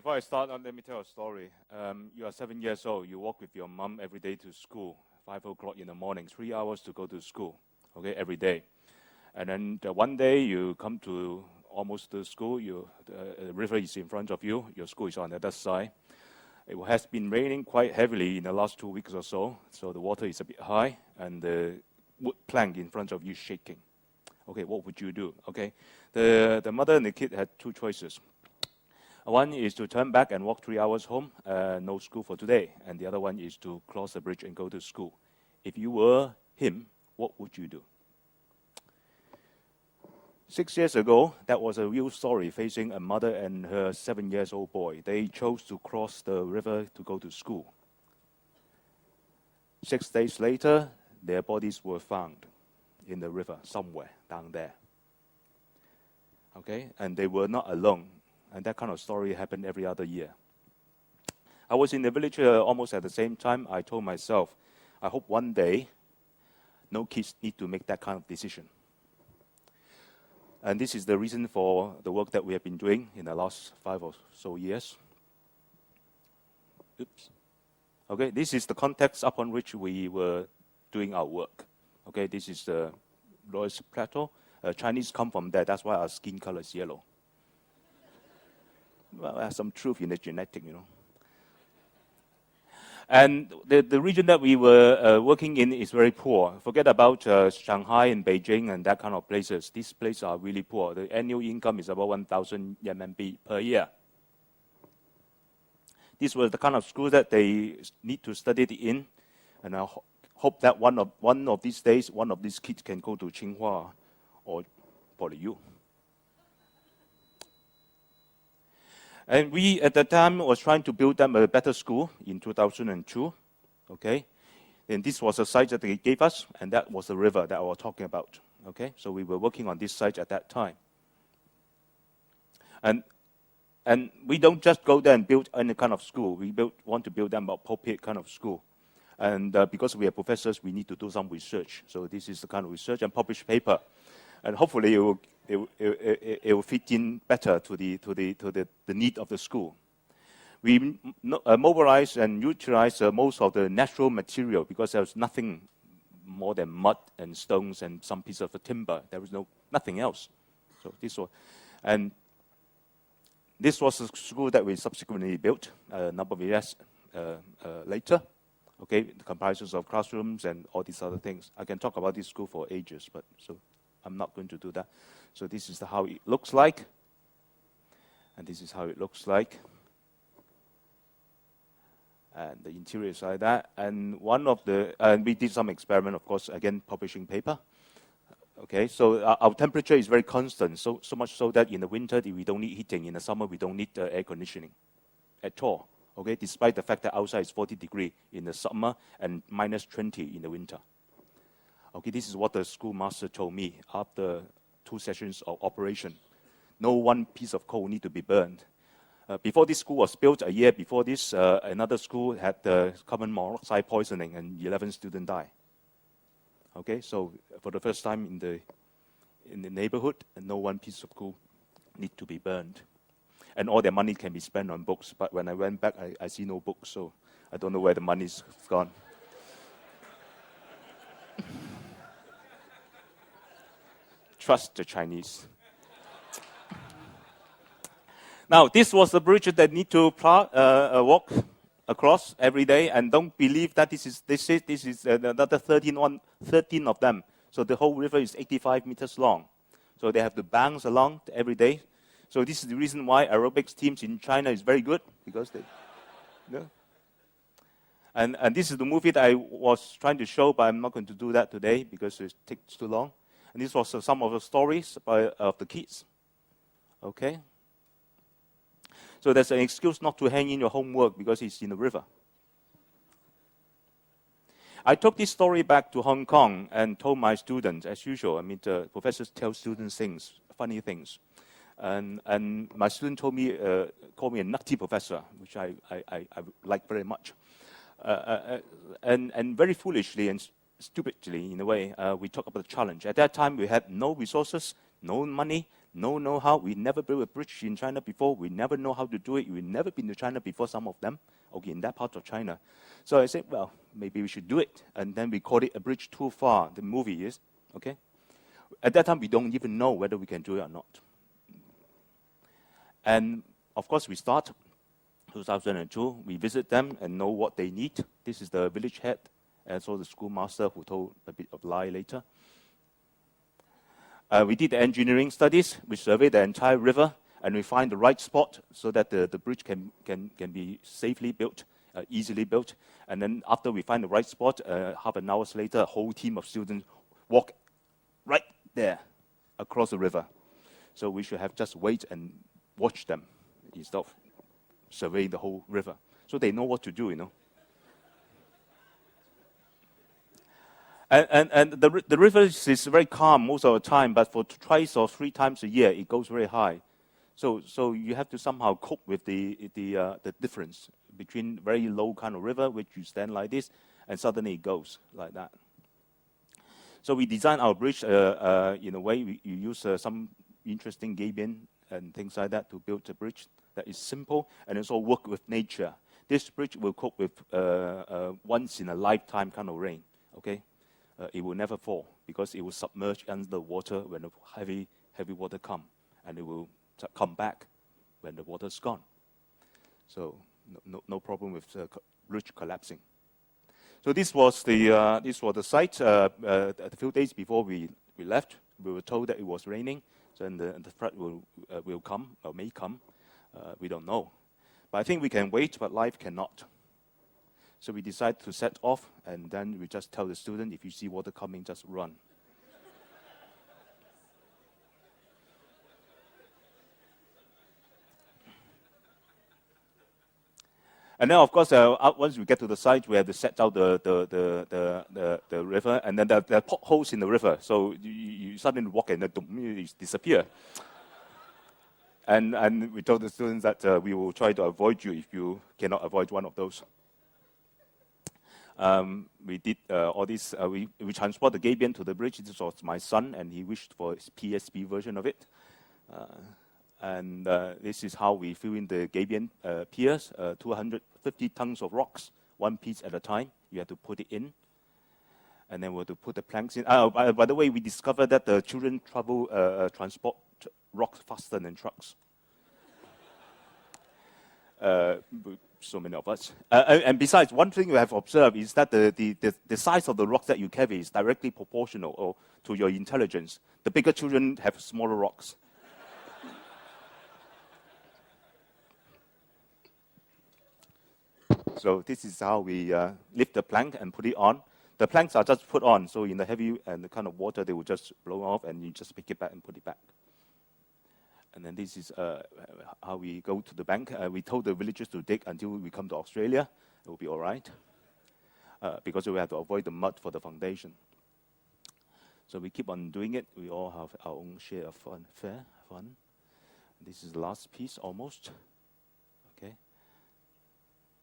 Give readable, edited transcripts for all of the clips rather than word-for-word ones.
Before I start, let me tell a story. You are 7 years old. You walk with your mom every day to school, 5 o'clock in the morning, 3 hours to go to school, okay, every day. And then one day you come to almost the school, the river is in front of you, your school is on the other side. It has been raining quite heavily in the last 2 weeks or so the water is a bit high, and the wood plank in front of you is shaking. Okay, what would you do? Okay, the mother and the kid had two choices. One is to turn back and walk 3 hours home, no school for today. And the other one is to cross the bridge and go to school. If you were him, what would you do? 6 years ago, that was a real story facing a mother and her 7-year-old boy. They chose to cross the river to go to school. 6 days later, their bodies were found in the river somewhere down there. Okay, and they were not alone. And that kind of story happened every other year. I was in the village almost at the same time. I told myself, I hope one day no kids need to make that kind of decision. And this is the reason for the work that we have been doing in the last 5 or so years. Oops. Okay, this is the context upon which we were doing our work. Okay, this is the Loess Plateau. Chinese come from there. That's why our skin color is yellow. Well, there's some truth in the genetic, you know. And the region that we were working in is very poor. Forget about Shanghai and Beijing and that kind of places. These places are really poor. The annual income is about 1,000 RMB per year. These were the kind of schools that they need to study in. And I hope that one of these days, one of these kids can go to Tsinghua or PolyU. And we, at the time, was trying to build them a better school in 2002, okay? And this was a site that they gave us, and that was the river that I was talking about, okay? So we were working on this site at that time. And we don't just go there and build any kind of school. We want to build them a appropriate kind of school. And because we are professors, we need to do some research. So this is the kind of research and publish paper. And hopefully it will fit in better to the need of the school. We mobilize and utilize most of the natural material because there's nothing more than mud and stones and some piece of timber. There was nothing else. So this was a school that we subsequently built a number of years later. Okay, it comprises of classrooms and all these other things. I can talk about this school for ages, but so I'm not going to do that. So this is how it looks like. And this is how it looks like. And the interior is like that. And we did some experiment, of course, again, publishing paper. Okay, so our temperature is very constant, so much so that in the winter, we don't need heating. In the summer, we don't need air conditioning at all. Okay, despite the fact that outside is 40 degrees in the summer and minus 20 in the winter. Okay, this is what the schoolmaster told me after 2 sessions of operation. No one piece of coal need to be burned. Before this school was built, a year before this, another school had carbon monoxide poisoning and 11 students died. Okay, so for the first time in the neighborhood, no one piece of coal need to be burned. And all their money can be spent on books. But when I went back, I see no books, so I don't know where the money's gone. Trust the Chinese. Now, this was the bridge that need to walk across every day, and don't believe that this is another 13 of them. So the whole river is 85 meters long. So they have to bounce along every day. So this is the reason why aerobics teams in China is very good, because they, and this is the movie that I was trying to show, but I'm not going to do that today because it takes too long. And this was some of the stories of the kids. Okay? So there's an excuse not to hang in your homework because it's in the river. I took this story back to Hong Kong and told my students, as usual. I mean, the professors tell students things, funny things. And my student called me a nutty professor, which I like very much. And very foolishly and stupidly, in a way, we talk about the challenge. At that time, we had no resources, no money, no know-how. We never built a bridge in China before. We never know how to do it. We've never been to China before, some of them, okay, in that part of China. So I said, well, maybe we should do it. And then we called it A Bridge Too Far, the movie is, okay? At that time, we don't even know whether we can do it or not. And of course, we start 2002. We visit them and know what they need. This is the village head, and so the schoolmaster who told a bit of lie later. We did the engineering studies. We surveyed the entire river, and we find the right spot so that the bridge can be safely built, easily built. And then after we find the right spot, half an hour later, a whole team of students walk right there across the river. So we should have just wait and watch them instead of surveying the whole river. So they know what to do, you know. And the river is very calm most of the time, but for twice or three times a year, it goes very high. So you have to somehow cope with the difference between very low kind of river, which you stand like this, and suddenly it goes like that. So we designed our bridge in a way we use some interesting gabion and things like that to build a bridge that is simple and also work with nature. This bridge will cope with once in a lifetime kind of rain. Okay. It will never fall because it will submerge under the water when the heavy water come, and it will come back when the water's gone. So no problem with the bridge collapsing. So this was the site. A few days before we left, we were told that it was raining, so the flood will come or may come. We don't know, but I think we can wait, but life cannot. So we decide to set off, and then we just tell the student, if you see water coming, just run. And then, of course, once we get to the site, we have to set out the river, and then there are potholes in the river. So you suddenly walk and you disappear. And we told the students that we will try to avoid you if you cannot avoid one of those. We did all this. We transport the gabion to the bridge. This was my son, and he wished for his PSP version of it. And this is how we fill in the gabion piers, 250 tons of rocks, one piece at a time. You have to put it in. And then we have to put the planks in. By the way, we discovered that the children transport rocks faster than trucks. So many of us. And besides, one thing we have observed is that the size of the rocks that you carry is directly proportional to your intelligence. The bigger children have smaller rocks. So this is how we lift the plank and put it on. The planks are just put on, so in the heavy and the kind of water, they will just blow off, and you just pick it back and put it back. And then this is how we go to the bank. We told the villagers to dig until we come to Australia. It will be all right, because we have to avoid the mud for the foundation. So we keep on doing it. We all have our own share of fun. This is the last piece, almost. Okay.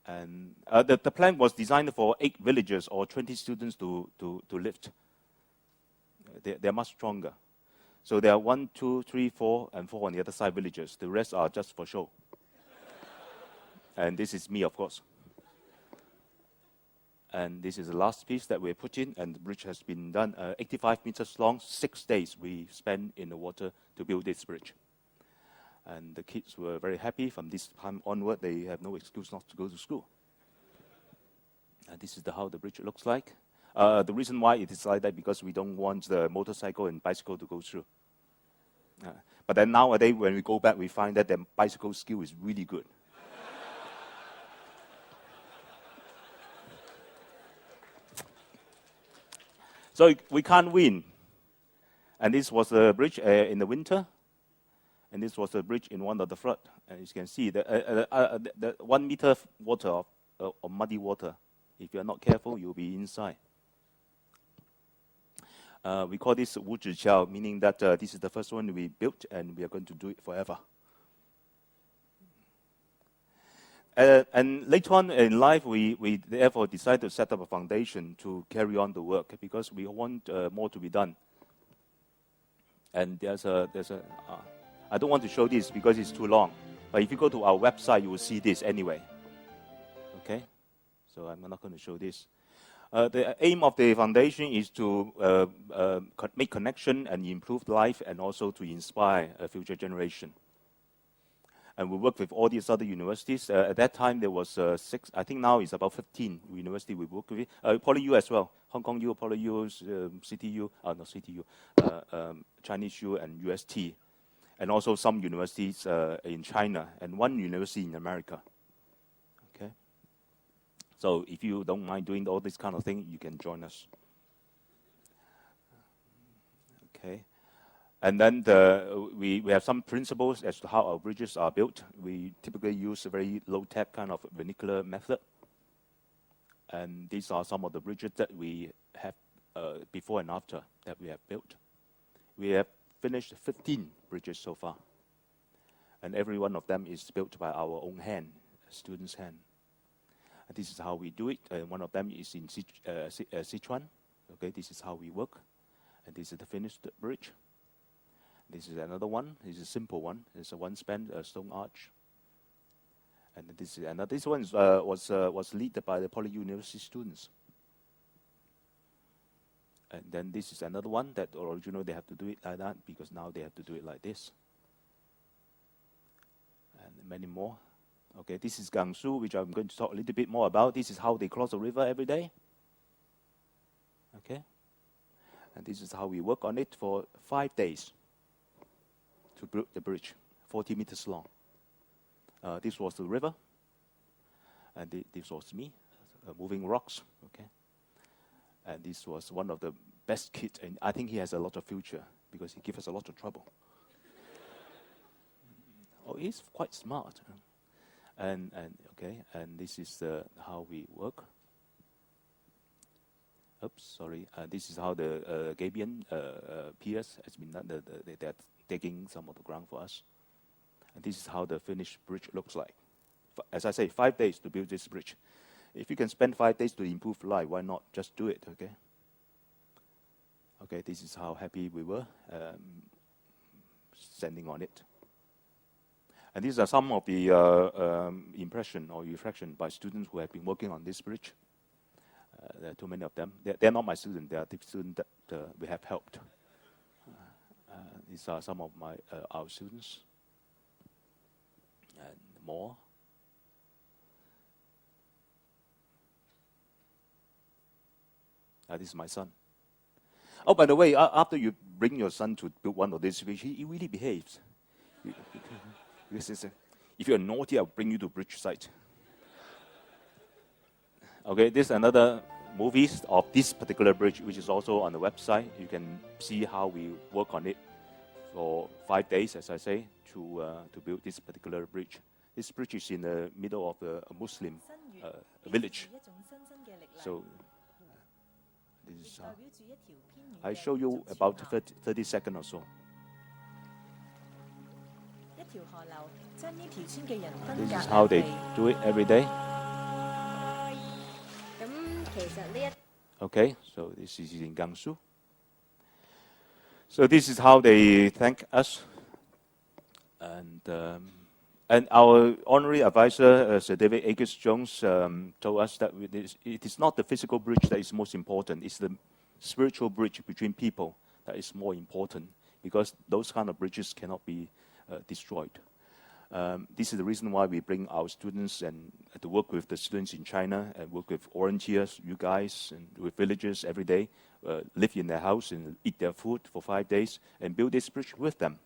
And the plan was designed for 8 villagers or 20 students to lift. They're much stronger. So there are 1, 2, 3, 4, and 4 on the other side villagers. The rest are just for show. And this is me, of course. And this is the last piece that we put in, and the bridge has been done 85 meters long. 6 days we spent in the water to build this bridge. And the kids were very happy. From this time onward, they have no excuse not to go to school. And this is how the bridge looks like. The reason why it is like that because we don't want the motorcycle and bicycle to go through. But then nowadays, when we go back, we find that the bicycle skill is really good. So we can't win. And this was the bridge in the winter. And this was the bridge in one of the flood. And as you can see, the 1 meter water of muddy water. If you are not careful, you'll be inside. We call this Wu Zhi Qiao, meaning that this is the first one we built, and we are going to do it forever. And later on in life, we therefore decided to set up a foundation to carry on the work because we want more to be done. And there's a I don't want to show this because it's too long. But if you go to our website, you will see this anyway. Okay? So I'm not going to show this. The aim of the foundation is to make connection and improve life, and also to inspire a future generation. And we work with all these other universities. At that time, there was 6. I think now it's about 15 universities we work with. PolyU as well. Hong Kong U, PolyU, CTU, not CTU, Chinese U, and UST. And also some universities in China, and one university in America. Okay. So if you don't mind doing all this kind of thing, you can join us. Okay. And then we have some principles as to how our bridges are built. We typically use a very low-tech kind of vernacular method. And these are some of the bridges that we have before and after that we have built. We have finished 15 bridges so far. And every one of them is built by our own hand, a student's hand. And this is how we do it. One of them is in Sichuan. Okay, this is how we work. And this is the finished bridge. This is another one. This is a simple one. It's a one-span stone arch. And this is another. This one was led by the Poly University students. And then this is another one that originally they have to do it like that, because now they have to do it like this. And many more. Okay, this is Gansu, which I'm going to talk a little bit more about. This is how they cross the river every day. Okay. And this is how we work on it for 5 days to build the bridge, 40 meters long. This was the river, and this was me, moving rocks. Okay. And this was one of the best kids, and I think he has a lot of future because he gives us a lot of trouble. Oh, he's quite smart. And okay, and this is how we work. Oops, sorry. This is how the Gabion piers has been done. They're taking some of the ground for us. And this is how the finished bridge looks like. As I say, 5 days to build this bridge. If you can spend 5 days to improve life, why not just do it, okay? Okay, this is how happy we were standing on it. And these are some of the impression or reflection by students who have been working on this bridge. There are too many of them. They're not my students. They are the students that we have helped. These are some of our students. And more. This is my son. Oh, by the way, after you bring your son to build one of these bridges, he really behaves. If you're naughty, I'll bring you to bridge site. Okay, this is another movie of this particular bridge, which is also on the website. You can see how we work on it for 5 days, as I say, to build this particular bridge. This bridge is in the middle of a Muslim village. So this is I show you about 30 seconds or so. This is how they do it every day. Okay, so this is in Gansu. So this is how they thank us. And our honorary advisor, Sir David Agus-Jones, told us that it is not the physical bridge that is most important. It's the spiritual bridge between people that is more important, because those kind of bridges cannot be destroyed. This is the reason why we bring our students and to work with the students in China and work with volunteers, you guys, and with villagers every day, live in their house and eat their food for 5 days and build this bridge with them.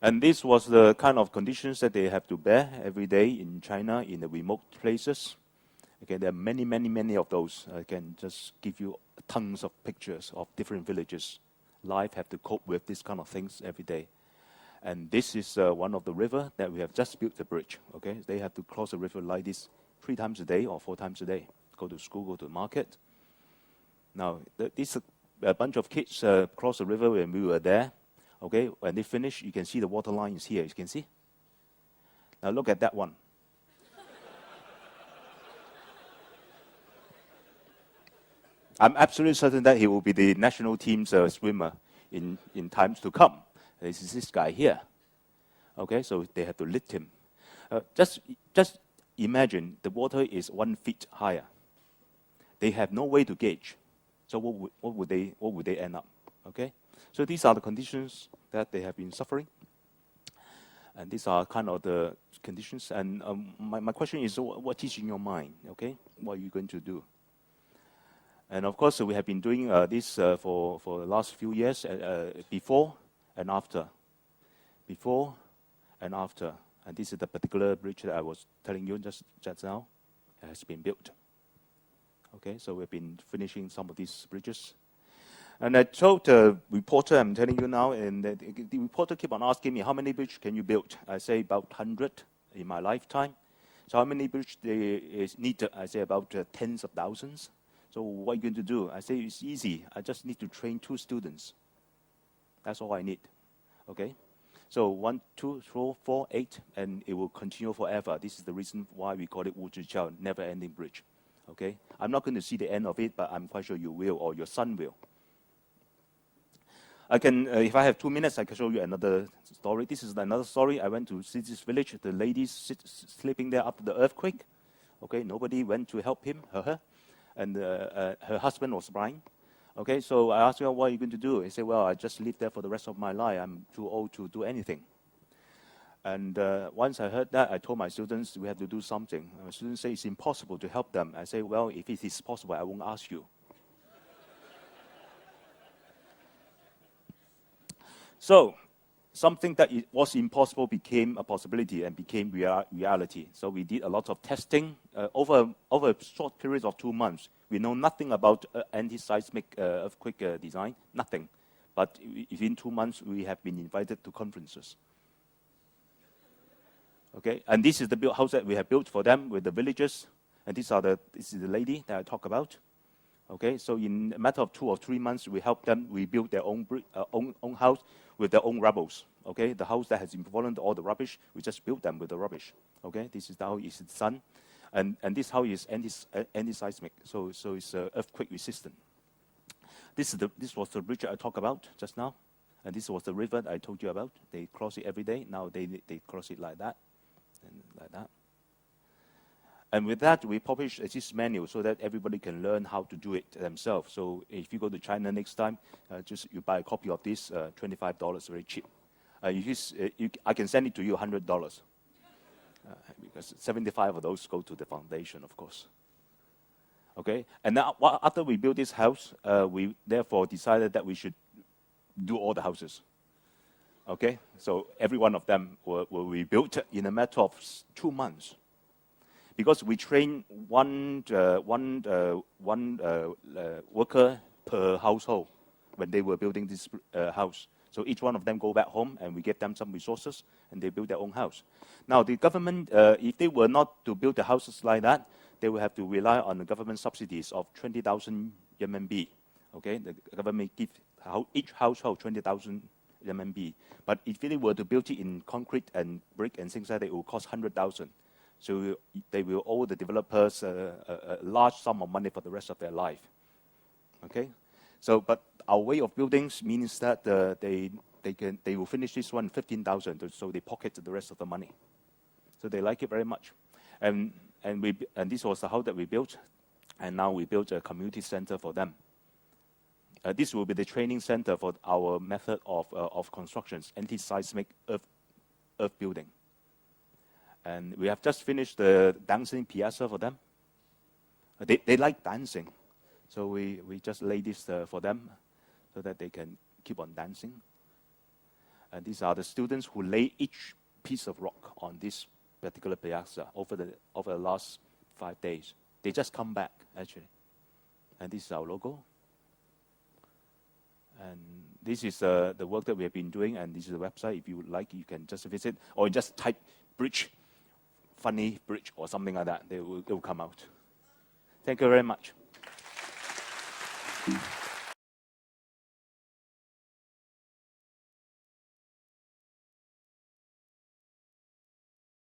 And this was the kind of conditions that they have to bear every day in China in the remote places. Okay, there are many, many, many of those. I can just give you tons of pictures of different villages. Life have to cope with these kind of things every day. And this is one of the river that we have just built the bridge. Okay, they have to cross the river like this 3 times a day or 4 times a day. Go to school, go to the market. Now, this a bunch of kids cross the river when we were there. Okay, when they finish, you can see the water line is here. You can see. Now look at that one. I'm absolutely certain that he will be the national team's swimmer in times to come. This is this guy here. Okay, so they have to lift him. Just imagine the water is 1 feet higher. They have no way to gauge. So what would they end up? Okay, so these are the conditions that they have been suffering, and these are kind of the conditions. And my question is, what is in your mind? Okay, what are you going to do? And of course, we have been doing this for the last few years, before and after. Before and after. And this is the particular bridge that I was telling you just now. It has been built. Okay, so we've been finishing some of these bridges. And I told the reporter, I'm telling you now, and the reporter keep on asking me, how many bridges can you build? I say about 100 in my lifetime. So how many bridges is needed? I say about tens of thousands. So what are you going to do? I say it's easy. I just need to train 2 students. That's all I need. Okay? So 1, 2, 3, 4, 8, and it will continue forever. This is the reason why we call it Wu Zhi Jiao, never-ending bridge. Okay? I'm not going to see the end of it, but I'm quite sure you will, or your son will. I can, if I have 2 minutes, I can show you another story. This is another story. I went to see this village. The ladies sleeping there after the earthquake. Okay, nobody went to help him, her. And her husband was blind. Okay, so I asked her, what are you going to do? He said, well, I just live there for the rest of my life. I'm too old to do anything. And once I heard that, I told my students, we have to do something. My students say it's impossible to help them. I say, well, if it is possible, I won't ask you. So something that was impossible became a possibility and became reality. So we did a lot of testing. Over a short period of 2 months, we know nothing about anti-seismic earthquake design, nothing. But within 2 months, we have been invited to conferences. Okay, and this is the house that we have built for them with the villagers. And this is the lady that I talk about. Okay, so in a matter of 2 or 3 months, we helped them rebuild their own house with their own rubbles. Okay, the house that has been fallen to all the rubbish, we just built them with the rubbish. Okay, this is the house is sun, and this house is anti-seismic, so it's earthquake resistant. This was the bridge I talked about just now, and this was the river I told you about. They cross it every day. Now they cross it like that, and like that. And with that, we publish this manual so that everybody can learn how to do it themselves. So if you go to China next time, you buy a copy of this, $25, very cheap. I can send it to you $100, because 75 of those go to the foundation, of course. Okay, and now after we built this house, we therefore decided that we should do all the houses. Okay, so every one of them were rebuilt in a matter of 2 months. Because we train one worker per household when they were building this house. So each one of them go back home, and we give them some resources, and they build their own house. Now, the government, if they were not to build the houses like that, they will have to rely on the government subsidies of 20,000 RMB. Okay, the government gives each household 20,000 RMB. But if they were to build it in concrete and brick and things like that, it will cost 100,000. So they will owe the developers a large sum of money for the rest of their life. Okay, so but our way of building means that they will finish this one 15,000, so they pocket the rest of the money. So they like it very much, and this was the house that we built, and now we built a community center for them. This will be the training center for our method of constructions, anti-seismic earth building. And we have just finished the dancing piazza for them. They like dancing, so we just lay this for them so that they can keep on dancing. And these are the students who lay each piece of rock on this particular piazza over the last 5 days. They just come back, actually. And this is our logo. And this is the work that we have been doing, and this is the website. If you would like, you can just visit, or just type bridge, funny bridge, or something like that. It will come out. Thank you very much.